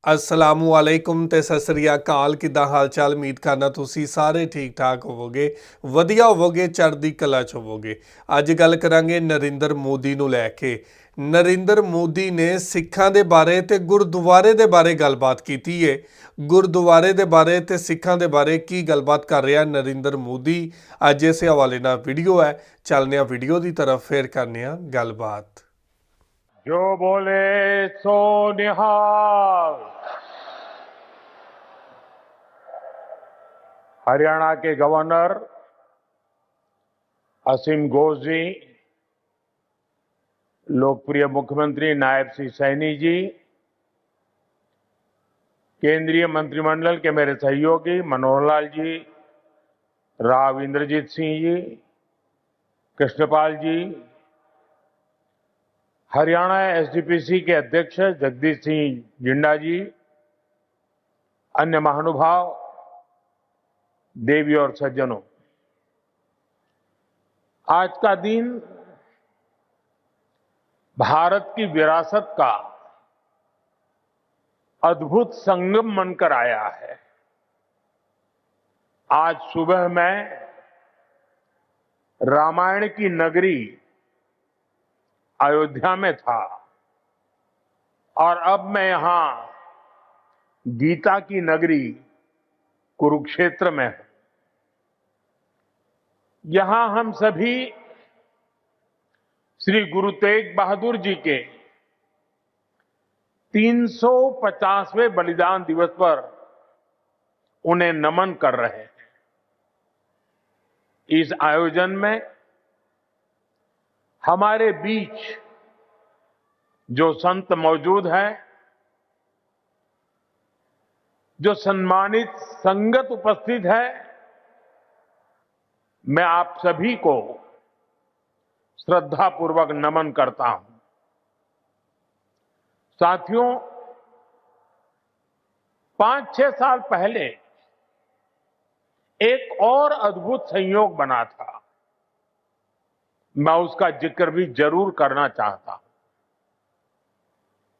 ਅਸਲਾਮੁਅਲੈकुम ਤੇ ਸਤਿ ਸ੍ਰੀ ਅਕਾਲ। ਕਿੱਦਾਂ ਹਾਲ ਚਾਲ? ਉਮੀਦ ਕਰਨਾ ਤੁਸੀਂ ਸਾਰੇ ਠੀਕ ਠਾਕ ਹੋਵੋਗੇ, ਵਧੀਆ ਹੋਵੋਗੇ, ਚੜ੍ਹਦੀ ਕਲਾ 'ਚ ਹੋਵੋਗੇ। ਅੱਜ ਗੱਲ ਕਰਾਂਗੇ ਨਰਿੰਦਰ ਮੋਦੀ ਨੂੰ ਲੈ ਕੇ। ਨਰਿੰਦਰ ਮੋਦੀ ਨੇ ਸਿੱਖਾਂ ਦੇ ਬਾਰੇ ਤੇ ਗੁਰਦੁਆਰੇ ਦੇ ਬਾਰੇ ਗੱਲਬਾਤ ਕੀਤੀ ਹੈ। ਗੁਰਦੁਆਰੇ ਦੇ ਬਾਰੇ ਤੇ ਸਿੱਖਾਂ ਦੇ ਬਾਰੇ ਕੀ ਗੱਲਬਾਤ ਕਰ ਰਿਹਾ ਨਰਿੰਦਰ ਮੋਦੀ, ਅੱਜ ਇਸ ਹਵਾਲੇ ਨਾਲ ਵੀਡੀਓ ਹੈ। ਚੱਲਦੇ ਹਾਂ ਵੀਡੀਓ ਦੀ तरफ, ਫਿਰ ਕਰਨੇ ਆ ਗੱਲਬਾਤ। जो बोले सो निहाल। हरियाणा के गवर्नर असीम घोष जी, लोकप्रिय मुख्यमंत्री नायब सिंह सैनी जी, केंद्रीय मंत्रिमंडल के मेरे सहयोगी मनोहर लाल जी, राव इंद्रजीत सिंह जी, कृष्णपाल जी, हरियाणा एसजीपीसी के अध्यक्ष जगदीश सिंह जिंडा जी, अन्य महानुभाव, देवी और सज्जनों, आज का दिन भारत की विरासत का अद्भुत संगम बनकर आया है। आज सुबह मैं रामायण की नगरी अयोध्या में था और अब मैं यहां गीता की नगरी कुरुक्षेत्र में हूं। यहां हम सभी श्री गुरु तेग बहादुर जी के 350वें बलिदान दिवस पर उन्हें नमन कर रहे हैं। इस आयोजन में हमारे बीच जो संत मौजूद हैं, जो सम्मानित संगत उपस्थित है, मैं आप सभी को श्रद्धापूर्वक नमन करता हूं। साथियों, 5-6 साल पहले एक और अद्भुत संयोग बना था, मैं उसका जिक्र भी जरूर करना चाहता हूं।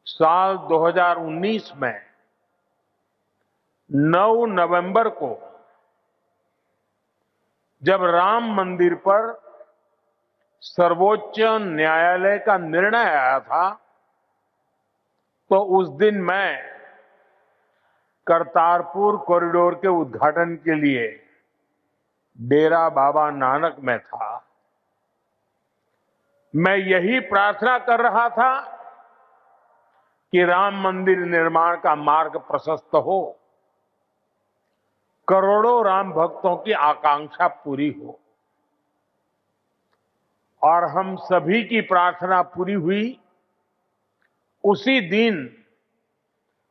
साल 2019 में 9 नवंबर को जब राम मंदिर पर सर्वोच्च न्यायालय का निर्णय आया था, तो उस दिन मैं करतारपुर कॉरिडोर के उद्घाटन के लिए डेरा बाबा नानक में था। मैं यही प्रार्थना कर रहा था कि राम मंदिर निर्माण का मार्ग प्रशस्त हो, करोड़ों राम भक्तों की आकांक्षा पूरी हो। और हम सभी की प्रार्थना पूरी हुई। उसी दिन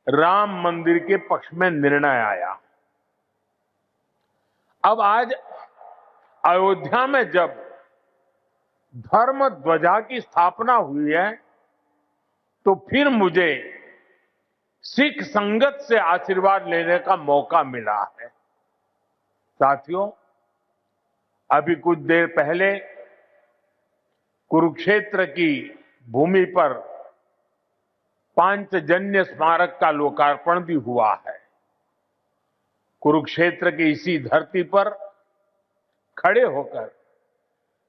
राम मंदिर के पक्ष में निर्णय आया। अब आज अयोध्या में जब धर्म ध्वजा की स्थापना हुई है, तो फिर मुझे सिख संगत से आशीर्वाद लेने का मौका मिला है। साथियों, अभी कुछ देर पहले कुरुक्षेत्र की भूमि पर पांचजन्य स्मारक का लोकार्पण भी हुआ है। कुरुक्षेत्र की इसी धरती पर खड़े होकर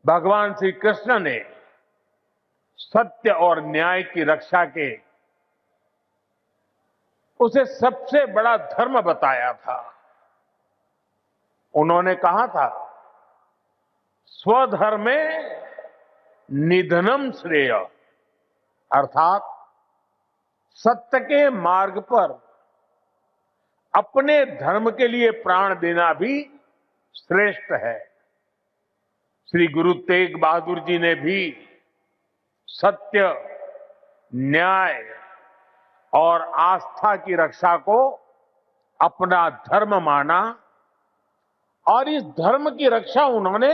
भगवान श्री कृष्ण ने सत्य और न्याय की रक्षा के उसे सबसे बड़ा धर्म बताया था। उन्होंने कहा था, स्वधर्मे निधनम श्रेय, अर्थात सत्य के मार्ग पर अपने धर्म के लिए प्राण देना भी श्रेष्ठ है। श्री गुरु तेग बहादुर जी ने भी सत्य, न्याय और आस्था की रक्षा को अपना धर्म माना और इस धर्म की रक्षा उन्होंने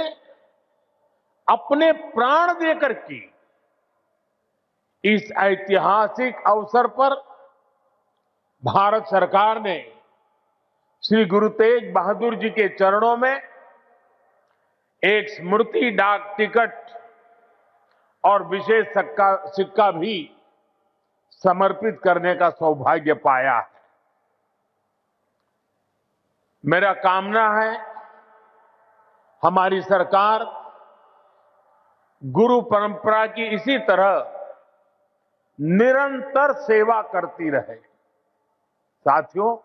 अपने प्राण देकर की। इस ऐतिहासिक अवसर पर भारत सरकार ने श्री गुरु तेग बहादुर जी के चरणों में एक स्मृति डाक टिकट और विशेष सिक्का भी समर्पित करने का सौभाग्य पाया है। मेरा कामना है हमारी सरकार गुरु परंपरा की इसी तरह निरंतर सेवा करती रहे। साथियों,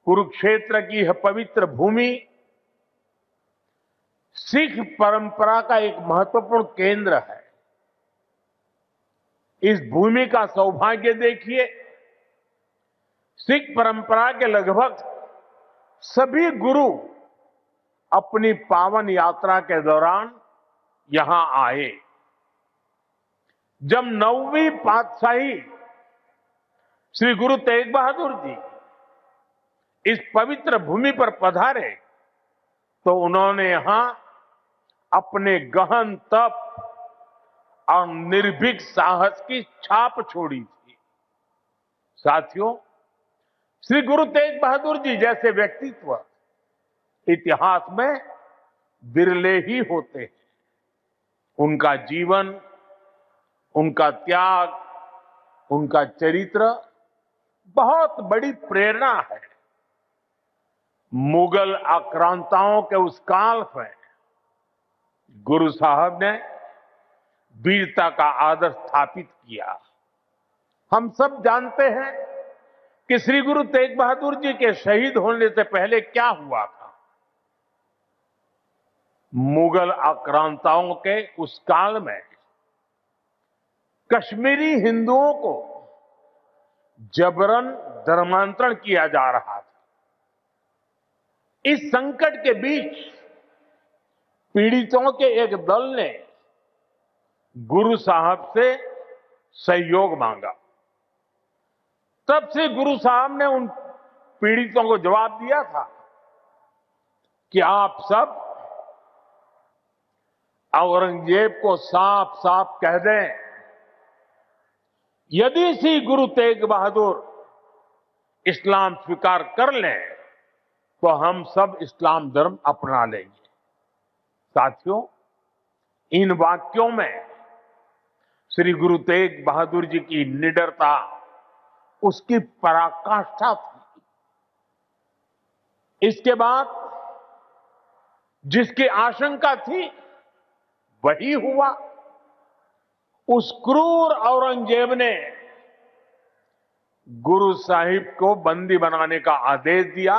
कुरुक्षेत्र की यह पवित्र भूमि सिख परंपरा का एक महत्वपूर्ण केंद्र है। इस भूमि का सौभाग्य देखिए, सिख परंपरा के लगभग सभी गुरु अपनी पावन यात्रा के दौरान यहां आए। जब 9वीं पातशाही श्री गुरु तेग बहादुर जी इस पवित्र भूमि पर पधारे तो उन्होंने यहां अपने गहन तप और निर्भीक साहस की छाप छोड़ी थी। साथियों, श्री गुरु तेग बहादुर जी जैसे व्यक्तित्व इतिहास में विरले ही होते हैं। उनका जीवन, उनका त्याग, उनका चरित्र बहुत बड़ी प्रेरणा है। मुगल आक्रांताओं के उस काल में गुरु साहब ने वीरता का आदर्श स्थापित किया। हम सब जानते हैं कि श्री गुरु तेग बहादुर जी के शहीद होने से पहले क्या हुआ था। मुगल आक्रांताओं के उस काल में कश्मीरी हिंदुओं को जबरन धर्मांतरण किया जा रहा था। इस संकट के बीच पीड़ितों के एक दल ने गुरु साहब से सहयोग मांगा। तब से गुरु साहब ने उन पीड़ितों को जवाब दिया था कि आप सब औरंगजेब को साफ साफ कह दें, यदि श्री गुरु तेग बहादुर इस्लाम स्वीकार कर लें तो हम सब इस्लाम धर्म अपना लेंगे। साथियों, इन वाक्यों में श्री गुरु तेग बहादुर जी की निडरता, उसकी पराकाष्ठा थी। इसके बाद जिसकी आशंका थी वही हुआ। उस क्रूर औरंगजेब ने गुरु साहिब को बंदी बनाने का आदेश दिया,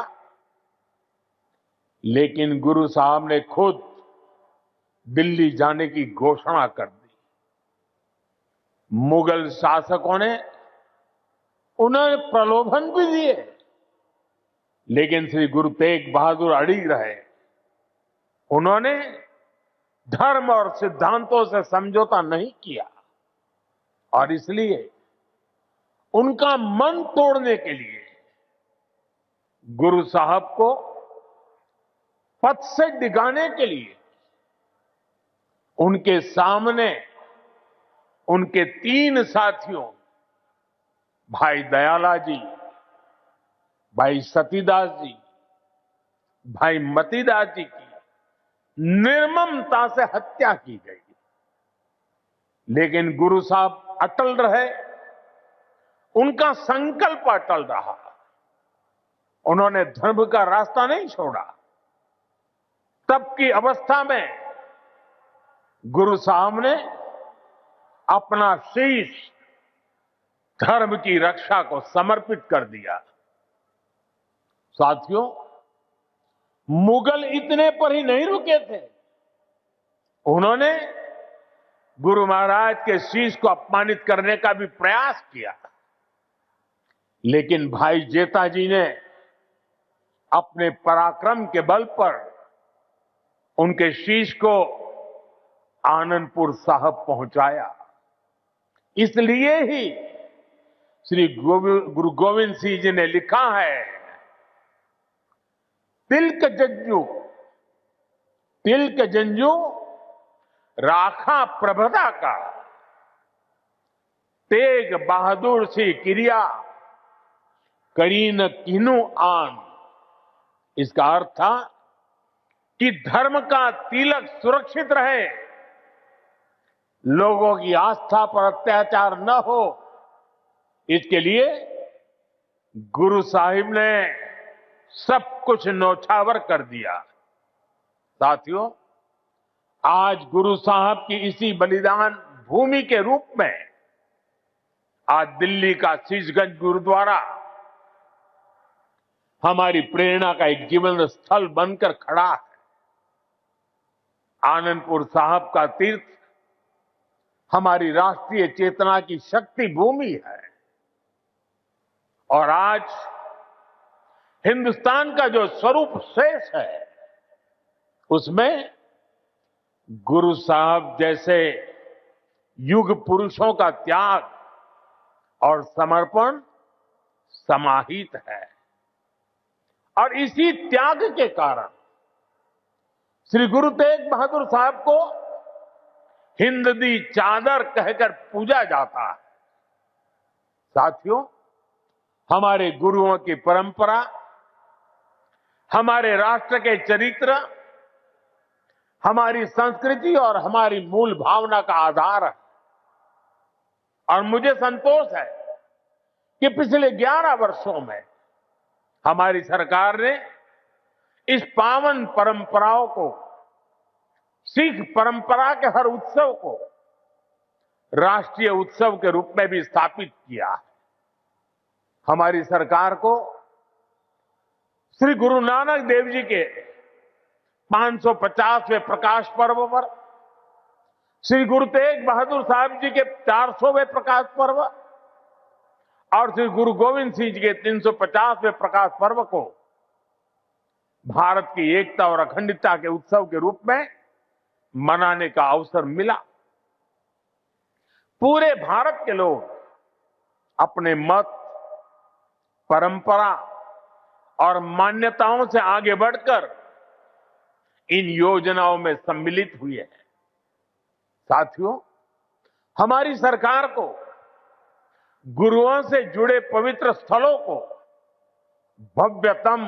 लेकिन गुरु साहब ने खुद दिल्ली जाने की घोषणा कर दी। मुगल शासकों ने उन्हें प्रलोभन भी दिए, लेकिन श्री गुरु तेग बहादुर अड़िग रहे। उन्होंने धर्म और सिद्धांतों से समझौता नहीं किया और इसलिए उनका मन तोड़ने के लिए गुरु साहब को पथ से डिगाने के लिए उनके सामने उनके 3 साथियों भाई दयाला जी, भाई सतीदास जी, भाई मतीदास जी की निर्ममता से हत्या की गई। लेकिन गुरु साहब अटल रहे, उनका संकल्प अटल रहा। उन्होंने धर्म का रास्ता नहीं छोड़ा। तब की अवस्था में गुरु साहब ने अपना शीश धर्म की रक्षा को समर्पित कर दिया। साथियों, मुगल इतने पर ही नहीं रुके थे। उन्होंने गुरु महाराज के शीश को अपमानित करने का भी प्रयास किया, लेकिन भाई जेता जी ने अपने पराक्रम के बल पर उनके शीश को आनंदपुर साहब पहुंचाया। इसलिए ही श्री गुरु गोविंद सिंह जी ने लिखा है, तिलक जंजू राखा प्रभता का, तेग बहादुर सी क्रिया करी न किनु आन। इसका अर्थ था कि धर्म का तिलक सुरक्षित रहे, लोगों की आस्था पर अत्याचार न हो, इसके लिए गुरु साहिब ने सब कुछ न्यौछावर कर दिया। साथियों, आज गुरु साहब की इसी बलिदान भूमि के रूप में आज दिल्ली का शीशगंज गुरुद्वारा हमारी प्रेरणा का एक जीवन स्थल बनकर खड़ा है। आनंदपुर साहब का तीर्थ हमारी राष्ट्रीय चेतना की शक्ति भूमि है और आज हिंदुस्तान का जो स्वरूप शेष है उसमें गुरु साहब जैसे युग पुरुषों का त्याग और समर्पण समाहित है। और इसी त्याग के कारण श्री गुरु तेग बहादुर साहब को हिंद दी चादर कहकर पूजा जाता है। साथियों, हमारे गुरुओं की परंपरा हमारे राष्ट्र के चरित्र, हमारी संस्कृति और हमारी मूल भावना का आधार है। और मुझे संतोष है कि पिछले 11 वर्षों में हमारी सरकार ने इस पावन परंपराओं को, सिख परंपरा के हर उत्सव को राष्ट्रीय उत्सव के रूप में भी स्थापित किया है। हमारी सरकार को श्री गुरु नानक देव जी के 550वें प्रकाश पर्व पर, श्री गुरु तेग बहादुर साहब जी के 400वें प्रकाश पर्व और श्री गुरु गोविंद सिंह जी के 350वें प्रकाश पर्व को भारत की एकता और अखंडता के उत्सव के रूप में मनाने का अवसर मिला। पूरे भारत के लोग अपने मत, परंपरा और मान्यताओं से आगे बढ़कर इन योजनाओं में सम्मिलित हुए हैं। साथियों, हमारी सरकार को गुरुओं से जुड़े पवित्र स्थलों को भव्यतम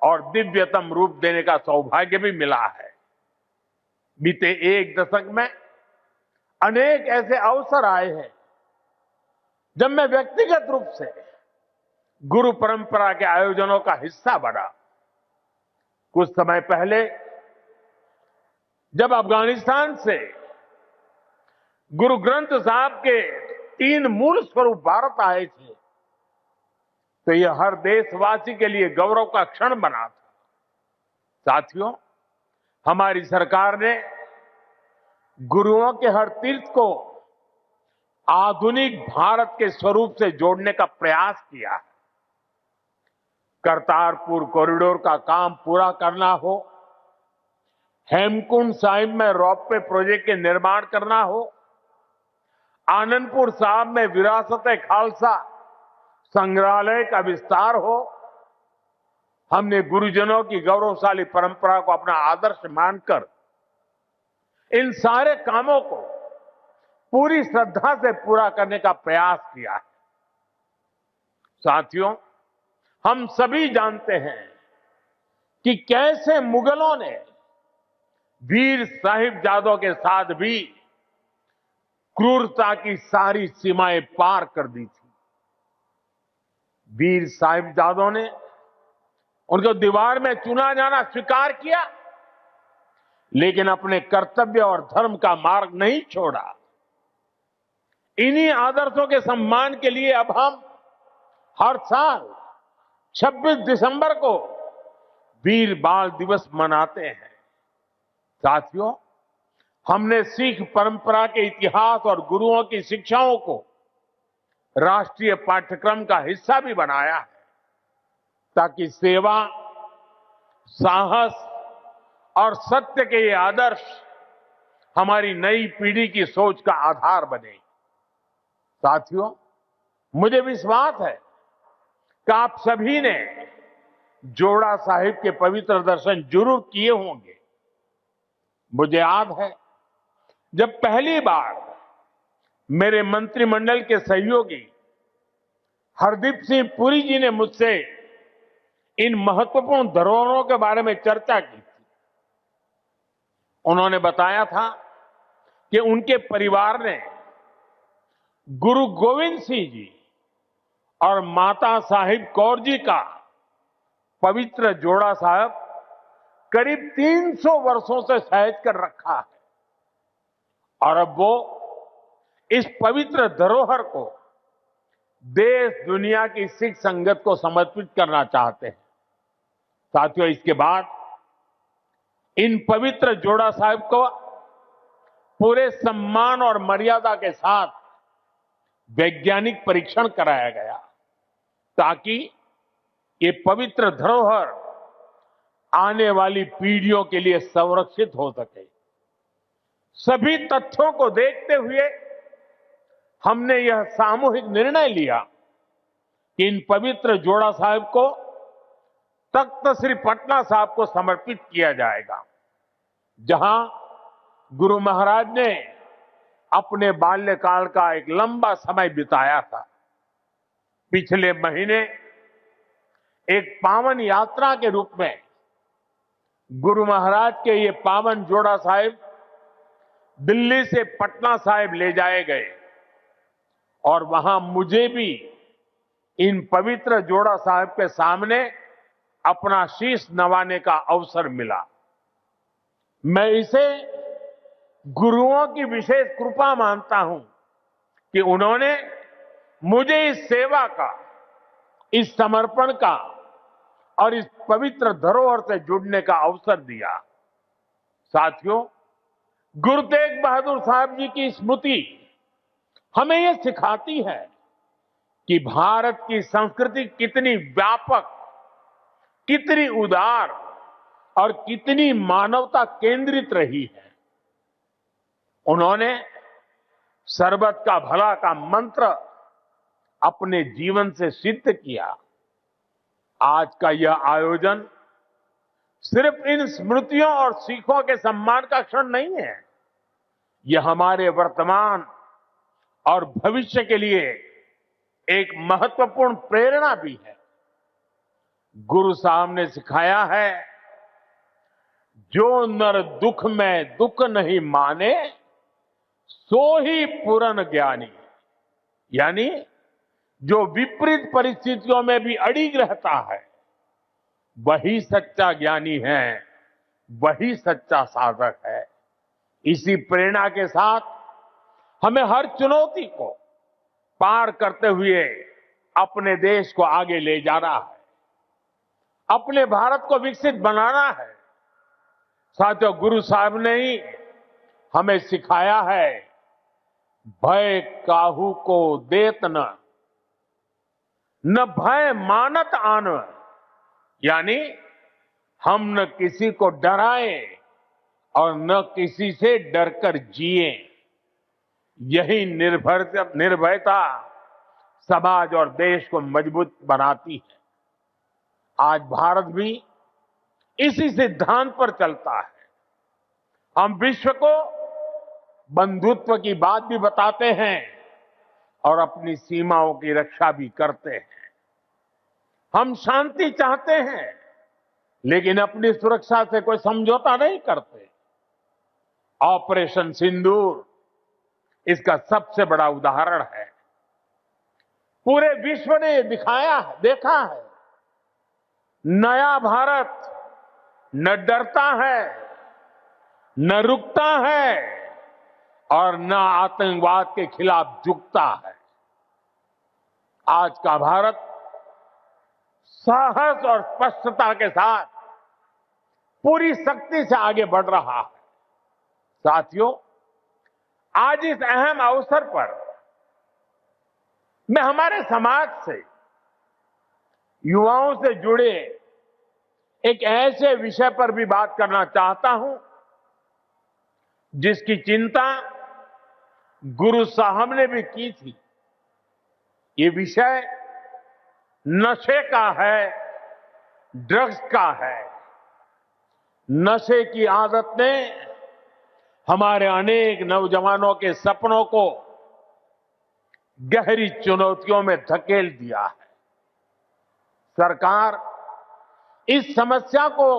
और दिव्यतम रूप देने का सौभाग्य भी मिला है। बीते एक दशक में अनेक ऐसे अवसर आए हैं जब मैं व्यक्तिगत रूप से गुरु परंपरा के आयोजनों का हिस्सा बना। कुछ समय पहले जब अफगानिस्तान से गुरु ग्रंथ साहब के 3 मूल स्वरूप भारत आए थे तो यह हर देशवासी के लिए गौरव का क्षण बना था। साथियों, हमारी सरकार ने गुरुओं के हर तीर्थ को आधुनिक भारत के स्वरूप से जोड़ने का प्रयास किया है। करतारपुर कॉरिडोर का काम पूरा करना हो, हेमकुंड साहिब में रोपवे प्रोजेक्ट के निर्माण करना हो, आनंदपुर साहब में विरासत-ए खालसा संग्रहालय का विस्तार हो, हमने गुरुजनों की गौरवशाली परंपरा को अपना आदर्श मानकर इन सारे कामों को पूरी श्रद्धा से पूरा करने का प्रयास किया है। साथियों, हम सभी जानते हैं कि कैसे मुगलों ने वीर साहिबजादों के साथ भी क्रूरता की सारी सीमाएं पार कर दी थी। वीर साहिबजादों ने उनको दीवार में चुना जाना स्वीकार किया, लेकिन अपने कर्तव्य और धर्म का मार्ग नहीं छोड़ा। इन्हीं आदर्शों के सम्मान के लिए अब हम हर साल 26 दिसंबर को वीर बाल दिवस मनाते हैं। साथियों, हमने सिख परंपरा के इतिहास और गुरुओं की शिक्षाओं को राष्ट्रीय पाठ्यक्रम का हिस्सा भी बनाया है ताकि सेवा, साहस और सत्य के ये आदर्श हमारी नई पीढ़ी की सोच का आधार बने। साथियों, मुझे विश्वास है कि आप सभी ने जोड़ा साहिब के पवित्र दर्शन जरूर किए होंगे। मुझे याद है जब पहली बार मेरे मंत्रिमंडल के सहयोगी हरदीप सिंह पुरी जी ने मुझसे इन महत्वपूर्ण धरोहरों के बारे में चर्चा की थी। उन्होंने बताया था कि उनके परिवार ने गुरु गोविंद सिंह जी और माता साहिब कौर जी का पवित्र जोड़ा साहब करीब 300 वर्षों से सहेज कर रखा है और अब वो इस पवित्र धरोहर को देश दुनिया की सिख संगत को समर्पित करना चाहते हैं। साथियों, इसके बाद इन पवित्र जोड़ा साहिब को पूरे सम्मान और मर्यादा के साथ वैज्ञानिक परीक्षण कराया गया ताकि ये पवित्र धरोहर आने वाली पीढ़ियों के लिए संरक्षित हो सके। सभी तथ्यों को देखते हुए हमने यह सामूहिक निर्णय लिया कि इन पवित्र जोड़ा साहिब को तख्त श्री पटना साहिब को समर्पित किया जाएगा, जहां गुरु महाराज ने अपने बाल्यकाल का एक लंबा समय बिताया था। पिछले महीने एक पावन यात्रा के रूप में गुरु महाराज के ये पावन जोड़ा साहिब दिल्ली से पटना साहिब ले जाए गए और वहां मुझे भी इन पवित्र जोड़ा साहिब के सामने अपना शीश नवाने का अवसर मिला। मैं इसे गुरुओं की विशेष कृपा मानता हूं कि उन्होंने मुझे इस सेवा का, इस समर्पण का और इस पवित्र धरोहर से जुड़ने का अवसर दिया। साथियों, गुरु तेग बहादुर साहब जी की स्मृति हमें यह सिखाती है कि भारत की संस्कृति कितनी व्यापक, कितनी उदार और कितनी मानवता केंद्रित रही है। उन्होंने सर्वत का भला का मंत्र अपने जीवन से सिद्ध किया। आज का यह आयोजन सिर्फ इन स्मृतियों और सीखों के सम्मान का क्षण नहीं है, यह हमारे वर्तमान और भविष्य के लिए एक महत्वपूर्ण प्रेरणा भी है। गुरु साहब ने सिखाया है, जो नर दुख में दुख नहीं माने सो ही पूर्ण ज्ञानी, यानी जो विपरीत परिस्थितियों में भी अड़िग रहता है वही सच्चा ज्ञानी है, वही सच्चा साधक है। इसी प्रेरणा के साथ हमें हर चुनौती को पार करते हुए अपने देश को आगे ले जाना है, अपने भारत को विकसित बनाना है। साथियों, गुरु साहब ने ही हमें सिखाया है, भय काहू को देत न भय मानत आन, यानी हम न किसी को डराए और न किसी से डरकर जिए। यही निर्भयता समाज और देश को मजबूत बनाती है। आज भारत भी इसी सिद्धांत पर चलता है। हम विश्व को बंधुत्व की बात भी बताते हैं और अपनी सीमाओं की रक्षा भी करते हैं। हम शांति चाहते हैं लेकिन अपनी सुरक्षा से कोई समझौता नहीं करते। ऑपरेशन सिंदूर इसका सबसे बड़ा उदाहरण है। पूरे विश्व ने देखा है, नया भारत न डरता है, न रुकता है और न आतंकवाद के खिलाफ झुकता है। आज का भारत साहस और स्पष्टता के साथ पूरी शक्ति से आगे बढ़ रहा है। साथियों, आज इस अहम अवसर पर मैं हमारे समाज से, युवाओं से जुड़े एक ऐसे विषय पर भी बात करना चाहता हूं जिसकी चिंता गुरु साहब ने भी की थी। ये विषय नशे का है, ड्रग्स का है। नशे की आदत ने हमारे अनेक नौजवानों के सपनों को गहरी चुनौतियों में धकेल दिया है। सरकार इस समस्या को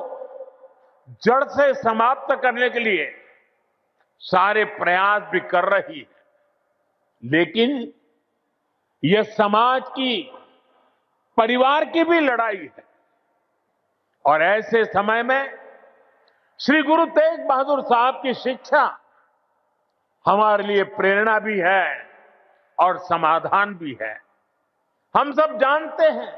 जड़ से समाप्त करने के लिए सारे प्रयास भी कर रही है, लेकिन यह समाज की, परिवार की भी लड़ाई है। और ऐसे समय में श्री गुरु तेग बहादुर साहब की शिक्षा हमारे लिए प्रेरणा भी है और समाधान भी है। हम सब जानते हैं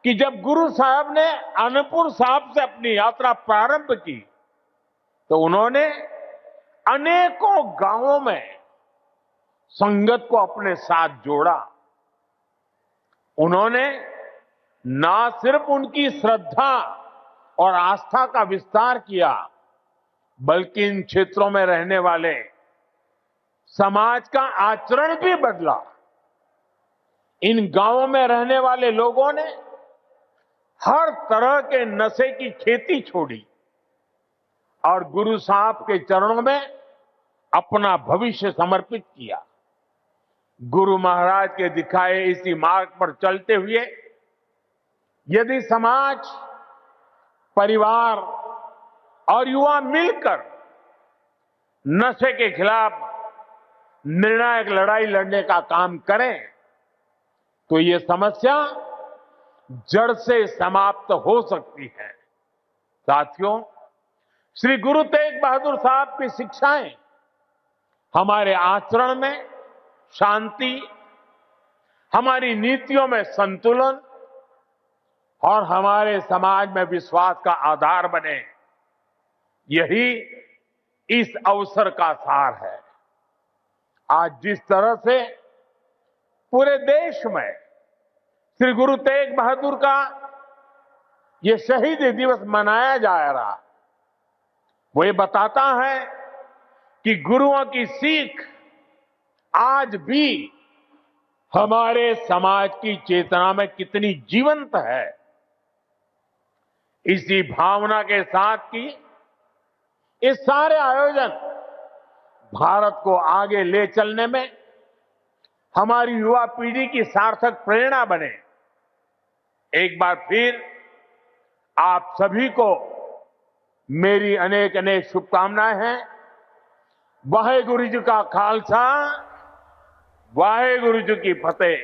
कि जब गुरु साहब ने आनंदपुर साहब से अपनी यात्रा प्रारंभ की तो उन्होंने अनेकों गांवों में संगत को अपने साथ जोड़ा। उन्होंने ना सिर्फ उनकी श्रद्धा और आस्था का विस्तार किया, बल्कि इन क्षेत्रों में रहने वाले समाज का आचरण भी बदला। इन गांवों में रहने वाले लोगों ने हर तरह के नशे की खेती छोड़ी और गुरु साहब के चरणों में अपना भविष्य समर्पित किया। गुरु महाराज के दिखाए इसी मार्ग पर चलते हुए यदि समाज, परिवार और युवा मिलकर नशे के खिलाफ निर्णायक लड़ाई लड़ने का काम करें तो ये समस्या जड़ से समाप्त हो सकती है। साथियों, श्री गुरु तेग बहादुर साहब की शिक्षाएं हमारे आचरण में शांति, हमारी नीतियों में संतुलन और हमारे समाज में विश्वास का आधार बने, यही इस अवसर का सार है। आज जिस तरह से पूरे देश में श्री गुरु तेग बहादुर का ये शहीदी दिवस मनाया जा रहा, वो ये बताता है कि गुरुओं की सीख आज भी हमारे समाज की चेतना में कितनी जीवंत है। इसी भावना के साथ की ये सारे आयोजन भारत को आगे ले चलने में हमारी युवा पीढ़ी की सार्थक प्रेरणा बने। एक बार फिर आप सभी को मेरी अनेक अनेक शुभकामनाएं हैं। वाहेगुरु जी का खालसा, वाहेगुरु जी की फतेह।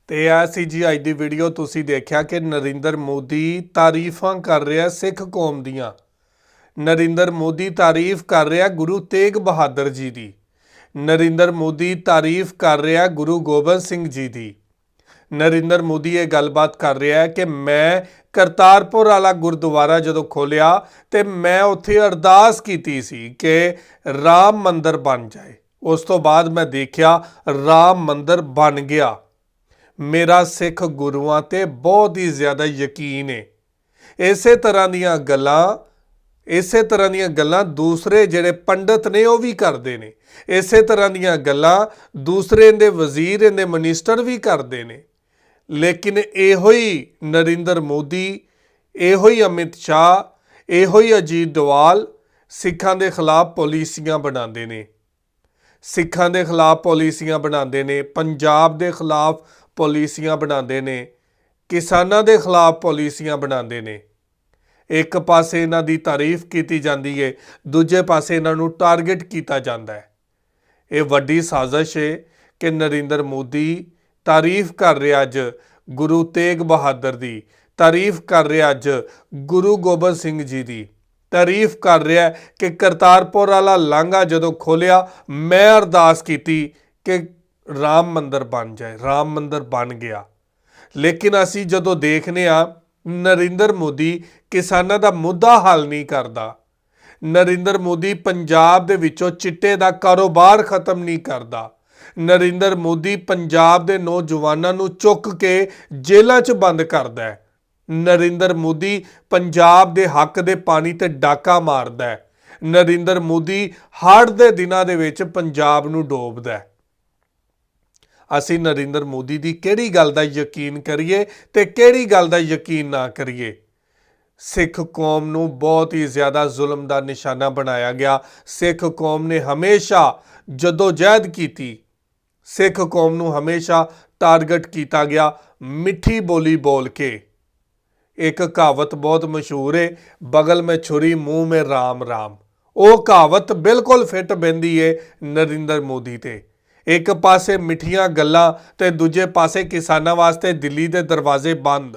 ਤੇ ਇਹ ਸੀ ਜੀ ਅੱਜ ਦੀ ਵੀਡੀਓ। ਤੁਸੀਂ ਦੇਖਿਆ ਕਿ ਨਰਿੰਦਰ ਮੋਦੀ ਤਾਰੀਫਾਂ ਕਰ ਰਿਹਾ ਸਿੱਖ ਕੌਮ ਦੀਆਂ। ਨਰਿੰਦਰ ਮੋਦੀ ਤਾਰੀਫ ਕਰ ਰਿਹਾ ਗੁਰੂ ਤੇਗ ਬਹਾਦਰ ਜੀ ਦੀ। ਨਰਿੰਦਰ ਮੋਦੀ ਤਾਰੀਫ ਕਰ ਰਿਹਾ ਗੁਰੂ ਗੋਬਿੰਦ ਸਿੰਘ ਜੀ ਦੀ। ਨਰਿੰਦਰ ਮੋਦੀ ਇਹ ਗੱਲਬਾਤ ਕਰ ਰਿਹਾ ਹੈ ਕਿ ਮੈਂ ਕਰਤਾਰਪੁਰ ਵਾਲਾ ਗੁਰਦੁਆਰਾ ਜਦੋਂ ਖੋਲ੍ਹਿਆ ਤੇ ਮੈਂ ਉੱਥੇ ਅਰਦਾਸ ਕੀਤੀ ਸੀ ਕਿ ਰਾਮ ਮੰਦਰ ਬਣ ਜਾਏ। ਉਸ ਤੋਂ ਬਾਅਦ ਮੈਂ ਦੇਖਿਆ ਰਾਮ ਮੰਦਰ ਬਣ ਗਿਆ। ਮੇਰਾ ਸਿੱਖ ਗੁਰੂਆਂ ਤੇ ਬਹੁਤ ਹੀ ਜ਼ਿਆਦਾ ਯਕੀਨ ਹੈ। ਇਸੇ ਤਰ੍ਹਾਂ ਦੀਆਂ ਗੱਲਾਂ ਦੂਸਰੇ ਜਿਹੜੇ ਪੰਡਤ ਨੇ ਉਹ ਵੀ ਕਰਦੇ ਨੇ। ਇਸੇ ਤਰ੍ਹਾਂ ਦੀਆਂ ਗੱਲਾਂ ਦੂਸਰੇ ਦੇ ਵਜ਼ੀਰ, ਦੇ ਮਿਨਿਸਟਰ ਵੀ ਕਰਦੇ ਨੇ। ਲੇਕਿਨ ਇਹੋ ਹੀ ਨਰਿੰਦਰ ਮੋਦੀ, ਇਹੋ ਹੀ ਅਮਿਤ ਸ਼ਾਹ, ਇਹੋ ਹੀ ਅਜੀਤ ਡੋਵਾਲ ਸਿੱਖਾਂ ਦੇ ਖਿਲਾਫ ਪਾਲਿਸੀਆਂ ਬਣਾਉਂਦੇ ਨੇ। ਸਿੱਖਾਂ ਦੇ ਖਿਲਾਫ ਪਾਲਿਸੀਆਂ ਬਣਾਉਂਦੇ ਨੇ, ਪੰਜਾਬ ਦੇ ਖਿਲਾਫ ਪਾਲਿਸੀਆਂ ਬਣਾਉਂਦੇ ਨੇ, ਕਿਸਾਨਾਂ ਦੇ ਖਿਲਾਫ ਪਾਲਿਸੀਆਂ ਬਣਾਉਂਦੇ ਨੇ। ਇੱਕ ਪਾਸੇ ਇਹਨਾਂ ਦੀ ਤਾਰੀਫ ਕੀਤੀ ਜਾਂਦੀ ਹੈ, ਦੂਜੇ ਪਾਸੇ ਇਹਨਾਂ ਨੂੰ ਟਾਰਗੇਟ ਕੀਤਾ ਜਾਂਦਾ ਹੈ। ਇਹ ਵੱਡੀ ਸਾਜ਼ਿਸ਼ ਹੈ ਕਿ ਨਰਿੰਦਰ ਮੋਦੀ ਤਾਰੀਫ ਕਰ ਰਿਹਾ ਅੱਜ ਗੁਰੂ ਤੇਗ ਬਹਾਦਰ ਦੀ, ਤਾਰੀਫ ਕਰ ਰਿਹਾ ਅੱਜ ਗੁਰੂ ਗੋਬਿੰਦ ਸਿੰਘ ਜੀ ਦੀ, ਤਾਰੀਫ ਕਰ ਰਿਹਾ ਕਿ ਕਰਤਾਰਪੁਰ ਵਾਲਾ ਲਾਂਘਾ ਜਦੋਂ ਖੋਲ੍ਹਿਆ ਮੈਂ ਅਰਦਾਸ ਕੀਤੀ ਕਿ ਰਾਮ ਮੰਦਰ ਬਣ ਜਾਏ। ਰਾਮ ਮੰਦਰ ਬਣ ਗਿਆ। ਲੇਕਿਨ ਅਸੀਂ ਜਦੋਂ ਦੇਖਦੇ ਹਾਂ ਨਰਿੰਦਰ ਮੋਦੀ ਕਿਸਾਨਾਂ ਦਾ ਮੁੱਦਾ ਹੱਲ ਨਹੀਂ ਕਰਦਾ। ਨਰਿੰਦਰ ਮੋਦੀ ਪੰਜਾਬ ਦੇ ਵਿੱਚੋਂ ਚਿੱਟੇ ਦਾ ਕਾਰੋਬਾਰ ਖਤਮ ਨਹੀਂ ਕਰਦਾ। ਨਰਿੰਦਰ ਮੋਦੀ ਪੰਜਾਬ ਦੇ ਨੌਜਵਾਨਾਂ ਨੂੰ ਚੁੱਕ ਕੇ ਜੇਲ੍ਹਾਂ 'ਚ ਬੰਦ ਕਰਦਾ ਹੈ। ਨਰਿੰਦਰ ਮੋਦੀ ਪੰਜਾਬ ਦੇ ਹੱਕ ਦੇ ਪਾਣੀ ਤੇ ਡਾਕਾ ਮਾਰਦਾ ਹੈ। ਨਰਿੰਦਰ ਮੋਦੀ ਹੜ੍ਹ ਦੇ ਦਿਨਾਂ ਦੇ ਵਿੱਚ ਪੰਜਾਬ ਨੂੰ ਡੋਬਦਾ ਹੈ। ਅਸੀਂ ਨਰਿੰਦਰ ਮੋਦੀ ਦੀ ਕਿਹੜੀ ਗੱਲ ਦਾ ਯਕੀਨ ਕਰੀਏ ਤੇ ਕਿਹੜੀ ਗੱਲ ਦਾ ਯਕੀਨ ਨਾ ਕਰੀਏ। ਸਿੱਖ ਕੌਮ ਨੂੰ ਬਹੁਤ ਹੀ ਜ਼ਿਆਦਾ ਜ਼ੁਲਮ ਦਾ ਨਿਸ਼ਾਨਾ ਬਣਾਇਆ ਗਿਆ। ਸਿੱਖ ਕੌਮ ਨੇ ਹਮੇਸ਼ਾ ਜਦੋਜਹਿਦ ਕੀਤੀ। ਸਿੱਖ ਕੌਮ ਨੂੰ ਹਮੇਸ਼ਾ ਟਾਰਗੇਟ ਕੀਤਾ ਗਿਆ ਮਿੱਠੀ ਬੋਲੀ ਬੋਲ ਕੇ। ਇੱਕ ਕਹਾਵਤ ਬਹੁਤ ਮਸ਼ਹੂਰ ਹੈ, ਬਗਲ में छुरी मुंह में राम राम। ਉਹ ਕਹਾਵਤ ਬਿਲਕੁਲ ਫਿੱਟ ਬਹਿੰਦੀ ਹੈ ਨਰਿੰਦਰ ਮੋਦੀ ਤੇ। ਇੱਕ ਪਾਸੇ ਮਿੱਠੀਆਂ ਗੱਲਾਂ ਤੇ ਦੂਜੇ ਪਾਸੇ ਕਿਸਾਨਾਂ ਵਾਸਤੇ ਦਿੱਲੀ ਦੇ ਦਰਵਾਜ਼ੇ ਬੰਦ।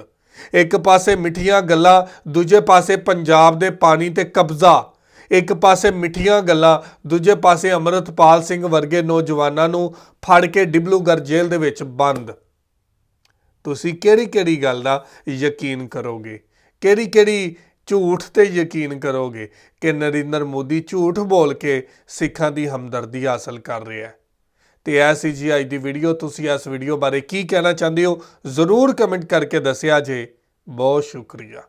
ਇੱਕ ਪਾਸੇ ਮਿੱਠੀਆਂ ਗੱਲਾਂ, ਦੂਜੇ ਪਾਸੇ ਪੰਜਾਬ ਦੇ ਪਾਣੀ ਤੇ ਕਬਜ਼ਾ। ਇੱਕ ਪਾਸੇ ਮਿੱਠੀਆਂ ਗੱਲਾਂ, ਦੂਜੇ ਪਾਸੇ ਅੰਮ੍ਰਿਤਪਾਲ ਸਿੰਘ ਵਰਗੇ ਨੌਜਵਾਨਾਂ ਨੂੰ ਫੜ ਕੇ ਡਿਬਲੂਗੜ੍ਹ ਜੇਲ੍ਹ ਦੇ ਵਿੱਚ ਬੰਦ। ਤੁਸੀਂ ਕਿਹੜੀ ਗੱਲ ਦਾ ਯਕੀਨ ਕਰੋਗੇ? ਕਿਹੜੀ ਝੂਠ ਤੇ ਯਕੀਨ ਕਰੋਗੇ ਕਿ ਨਰਿੰਦਰ ਮੋਦੀ ਝੂਠ ਬੋਲ ਕੇ ਸਿੱਖਾਂ ਦੀ ਹਮਦਰਦੀ ਹਾਸਲ ਕਰ ਰਿਹਾ ਹੈ? ਤੇ ਇਹ ਸੀ ਜੀ ਅੱਜ ਦੀ ਵੀਡੀਓ। ਤੁਸੀਂ ਇਸ ਵੀਡੀਓ ਬਾਰੇ ਕੀ ਕਹਿਣਾ ਚਾਹੁੰਦੇ ਹੋ ਜ਼ਰੂਰ ਕਮੈਂਟ ਕਰਕੇ ਦੱਸਿਆ ਜੇ। ਬਹੁਤ ਸ਼ੁਕਰੀਆ।